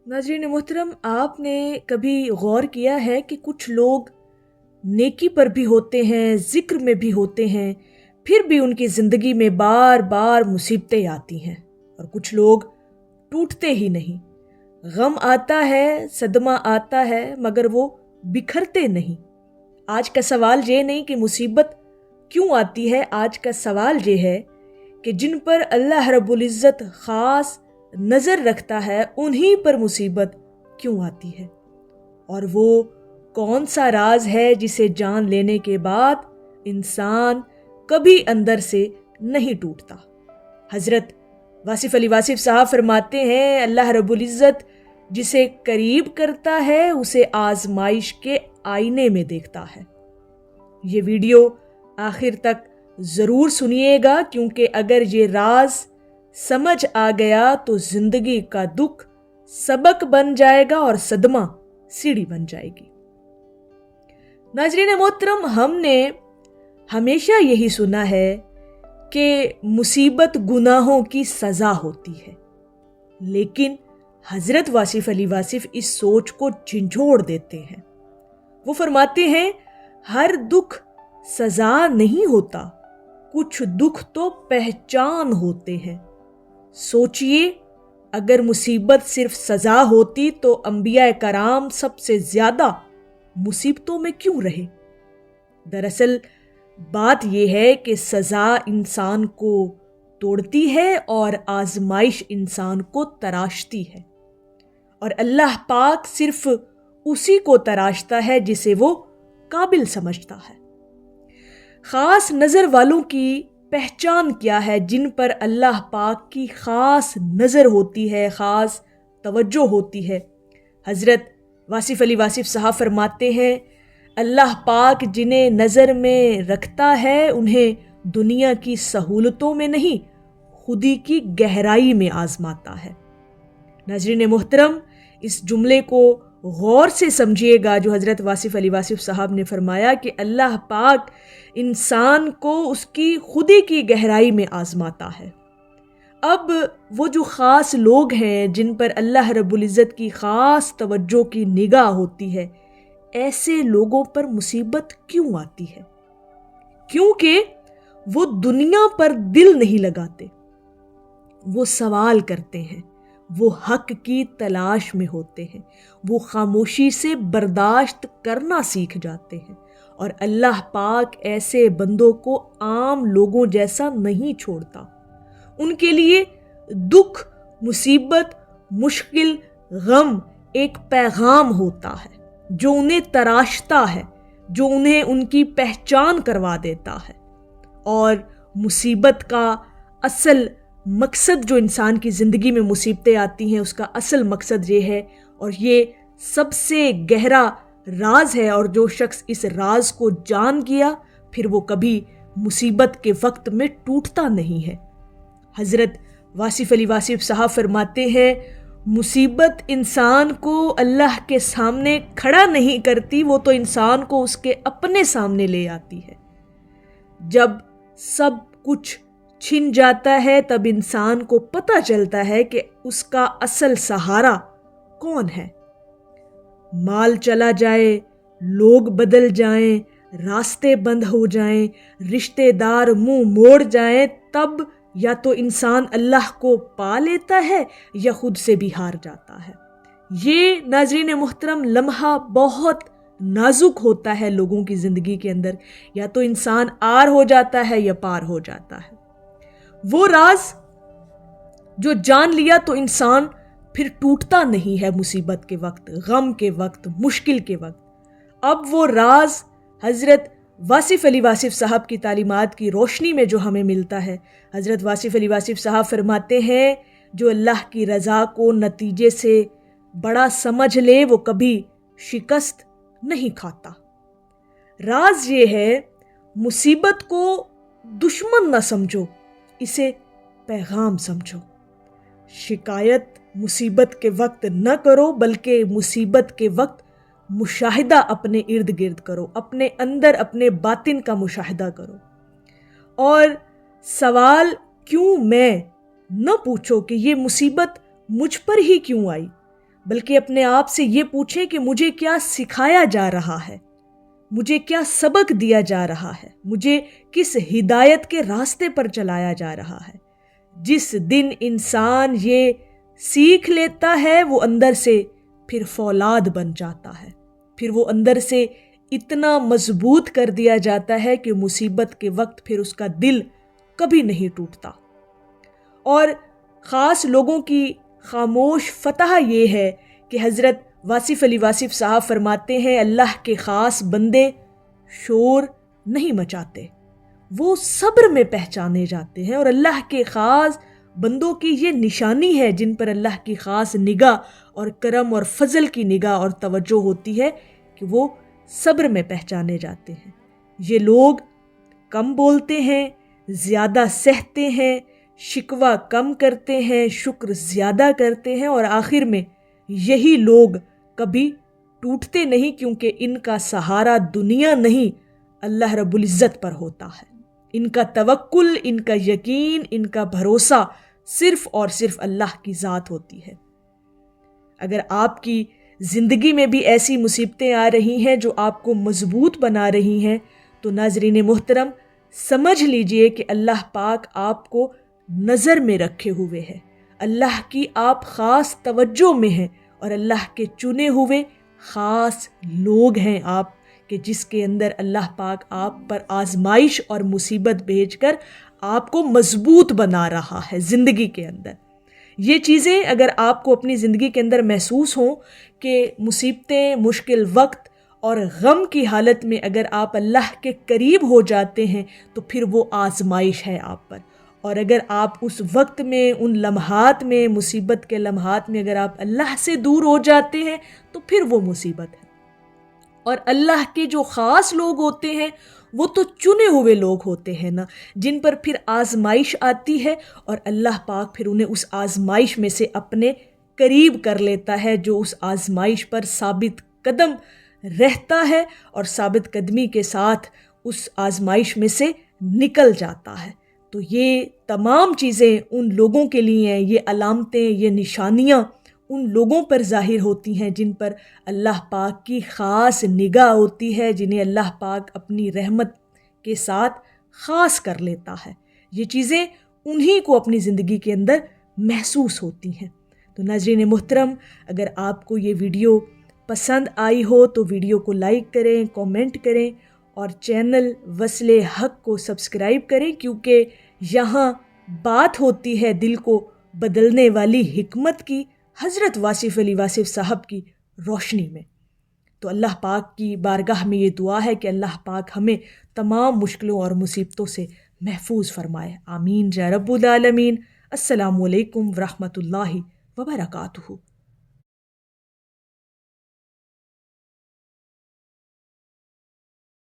नाज़रीन मोहतरम, आपने कभी गौर किया है कि कुछ लोग नेकी पर भी होते हैं, ज़िक्र में भी होते हैं, फिर भी उनकी ज़िंदगी में बार बार मुसीबतें आती हैं, और कुछ लोग टूटते ही नहीं। गम आता है, सदमा आता है, मगर वो बिखरते नहीं। आज का सवाल ये नहीं कि मुसीबत क्यों आती है, आज का सवाल ये है कि जिन पर अल्लाह रब्बुल इज़्ज़त ख़ास नज़र रखता है उन्हीं पर मुसीबत क्यों आती है, और वो कौन सा राज है जिसे जान लेने के बाद इंसान कभी अंदर से नहीं टूटता। हज़रत वासिफ़ अली वासिफ़ साहब फरमाते हैं, अल्लाह रब्बुल इज़्ज़त जिसे करीब करता है उसे आजमाइश के आईने में देखता है। ये वीडियो आखिर तक ज़रूर सुनिएगा, क्योंकि अगर ये राज समझ आ गया तो ज़िंदगी का दुख सबक बन जाएगा और सदमा सीढ़ी बन जाएगी। नाज़रीन मोहतरम, हमने हमेशा यही सुना है कि मुसीबत गुनाहों की सज़ा होती है, लेकिन हज़रत वासिफ़ अली वासिफ़ इस सोच को झिंझोड़ देते हैं। वो फरमाते हैं, हर दुख सज़ा नहीं होता, कुछ दुख तो पहचान होते हैं। सोचिए, अगर मुसीबत सिर्फ सज़ा होती तो अंबिया कराम सबसे ज़्यादा मुसीबतों में क्यों रहे। दरअसल बात यह है कि सज़ा इंसान को तोड़ती है और आजमाइश इंसान को तराशती है, और अल्लाह पाक सिर्फ उसी को तराशता है जिसे वो काबिल समझता है। ख़ास नज़र वालों की पहचान क्या है, जिन पर अल्लाह पाक की ख़ास नज़र होती है, ख़ास तवज्जो होती है। हज़रत वासिफ़ अली वासिफ़ साहब फरमाते हैं, अल्लाह पाक जिन्हें नज़र में रखता है उन्हें दुनिया की सहूलतों में नहीं, खुदी की गहराई में आजमाता है। नाज़रीन मोहतरम, इस जुमले को गौर से समझिएगा जो हज़रत वासिफ़ अली वासिफ़ साहब ने फरमाया कि अल्लाह पाक इंसान को उसकी खुदी की गहराई में आजमाता है। अब वो जो ख़ास लोग हैं जिन पर अल्लाह रब्बुल इज़्ज़त की ख़ास तवज्जो की निगाह होती है, ऐसे लोगों पर मुसीबत क्यों आती है? क्योंकि वो दुनिया पर दिल नहीं लगाते, वो सवाल करते हैं, वो हक की तलाश में होते हैं, वो खामोशी से बर्दाश्त करना सीख जाते हैं, और अल्लाह पाक ऐसे बंदों को आम लोगों जैसा नहीं छोड़ता। उनके लिए दुख, मुसीबत, मुश्किल, गम एक पैगाम होता है जो उन्हें तराशता है, जो उन्हें उनकी पहचान करवा देता है। और मुसीबत का असल मकसद, जो इंसान की ज़िंदगी में मुसीबतें आती हैं उसका असल मकसद ये है, और ये सबसे गहरा राज है, और जो शख्स इस राज को जान गया फिर वो कभी मुसीबत के वक्त में टूटता नहीं है। हज़रत वासिफ़ अली वासिफ़ साहब फरमाते हैं, मुसीबत इंसान को अल्लाह के सामने खड़ा नहीं करती, वो तो इंसान को उसके अपने सामने ले आती है। जब सब कुछ छिन जाता है तब इंसान को पता चलता है कि उसका असल सहारा कौन है। माल चला जाए, लोग बदल जाएं, रास्ते बंद हो जाएं, रिश्तेदार मुंह मोड़ जाएं, तब या तो इंसान अल्लाह को पा लेता है या खुद से भी हार जाता है। ये नाज़रीन मुहतरम लम्हा बहुत नाजुक होता है लोगों की ज़िंदगी के अंदर, या तो इंसान आर हो जाता है या पार हो जाता है। वो राज जो जान लिया तो इंसान फिर टूटता नहीं है मुसीबत के वक्त, गम के वक्त, मुश्किल के वक्त। अब वो राज हज़रत वासिफ़ अली वासिफ़ साहब की तालीमात की रोशनी में जो हमें मिलता है। हज़रत वासिफ़ अली वासिफ़ साहब फरमाते हैं, जो अल्लाह की रज़ा को नतीजे से बड़ा समझ ले वो कभी शिकस्त नहीं खाता। राज ये है, मुसीबत को दुश्मन न समझो, इसे पैगाम समझो। शिकायत मुसीबत के वक्त न करो, बल्कि मुसीबत के वक्त मुशाहिदा अपने इर्द गिर्द करो, अपने अंदर अपने बातिन का मुशाहिदा करो। और सवाल क्यों मैं न पूछो कि ये मुसीबत मुझ पर ही क्यों आई, بلکہ اپنے آپ سے یہ پوچھیں کہ مجھے کیا سکھایا جا رہا ہے، مجھے کیا سبق دیا جا رہا ہے، مجھے کس ہدایت کے راستے پر چلایا جا رہا ہے۔ جس دن انسان یہ سیکھ لیتا ہے وہ اندر سے پھر فولاد بن جاتا ہے، پھر وہ اندر سے اتنا مضبوط کر دیا جاتا ہے کہ مصیبت کے وقت پھر اس کا دل کبھی نہیں ٹوٹتا۔ اور خاص لوگوں کی خاموش فتح یہ ہے کہ حضرت واصف علی واصف صاحب فرماتے ہیں اللہ کے خاص بندے شور نہیں مچاتے، وہ صبر میں پہچانے جاتے ہیں۔ اور اللہ کے خاص بندوں کی یہ نشانی ہے جن پر اللہ کی خاص نگاہ اور کرم اور فضل کی نگاہ اور توجہ ہوتی ہے کہ وہ صبر میں پہچانے جاتے ہیں۔ یہ لوگ کم بولتے ہیں، زیادہ سہتے ہیں، شکوہ کم کرتے ہیں، شکر زیادہ کرتے ہیں، اور آخر میں یہی لوگ کبھی ٹوٹتے نہیں، کیونکہ ان کا سہارا دنیا نہیں اللہ رب العزت پر ہوتا ہے۔ ان کا توکل، ان کا یقین، ان کا بھروسہ صرف اور صرف اللہ کی ذات ہوتی ہے۔ اگر آپ کی زندگی میں بھی ایسی مصیبتیں آ رہی ہیں جو آپ کو مضبوط بنا رہی ہیں، تو ناظرین محترم سمجھ لیجئے کہ اللہ پاک آپ کو نظر میں رکھے ہوئے ہے، اللہ کی آپ خاص توجہ میں ہیں، اور اللہ کے چنے ہوئے خاص لوگ ہیں آپ کہ جس کے اندر اللہ پاک آپ پر آزمائش اور مصیبت بھیج کر آپ کو مضبوط بنا رہا ہے زندگی کے اندر۔ یہ چیزیں اگر آپ کو اپنی زندگی کے اندر محسوس ہوں کہ مصیبتیں، مشکل وقت اور غم کی حالت میں اگر آپ اللہ کے قریب ہو جاتے ہیں تو پھر وہ آزمائش ہے آپ پر، اور اگر آپ اس وقت میں، ان لمحات میں، مصیبت کے لمحات میں اگر آپ اللہ سے دور ہو جاتے ہیں تو پھر وہ مصیبت ہے۔ اور اللہ کے جو خاص لوگ ہوتے ہیں وہ تو چنے ہوئے لوگ ہوتے ہیں نا، جن پر پھر آزمائش آتی ہے اور اللہ پاک پھر انہیں اس آزمائش میں سے اپنے قریب کر لیتا ہے، جو اس آزمائش پر ثابت قدم رہتا ہے اور ثابت قدمی کے ساتھ اس آزمائش میں سے نکل جاتا ہے۔ تو یہ تمام چیزیں ان لوگوں کے لیے ہیں، یہ علامتیں، یہ نشانیاں ان لوگوں پر ظاہر ہوتی ہیں جن پر اللہ پاک کی خاص نگاہ ہوتی ہے، جنہیں اللہ پاک اپنی رحمت کے ساتھ خاص کر لیتا ہے۔ یہ چیزیں انہی کو اپنی زندگی کے اندر محسوس ہوتی ہیں۔ تو ناظرین محترم، اگر آپ کو یہ ویڈیو پسند آئی ہو تو ویڈیو کو لائک کریں، کامنٹ کریں، اور چینل وصل حق کو سبسکرائب کریں، کیونکہ یہاں بات ہوتی ہے دل کو بدلنے والی حکمت کی، حضرت واصف علی واصف صاحب کی روشنی میں۔ تو اللہ پاک کی بارگاہ میں یہ دعا ہے کہ اللہ پاک ہمیں تمام مشکلوں اور مصیبتوں سے محفوظ فرمائے، آمین یا رب العالمین۔ السلام علیکم ورحمۃ اللہ وبرکاتہ۔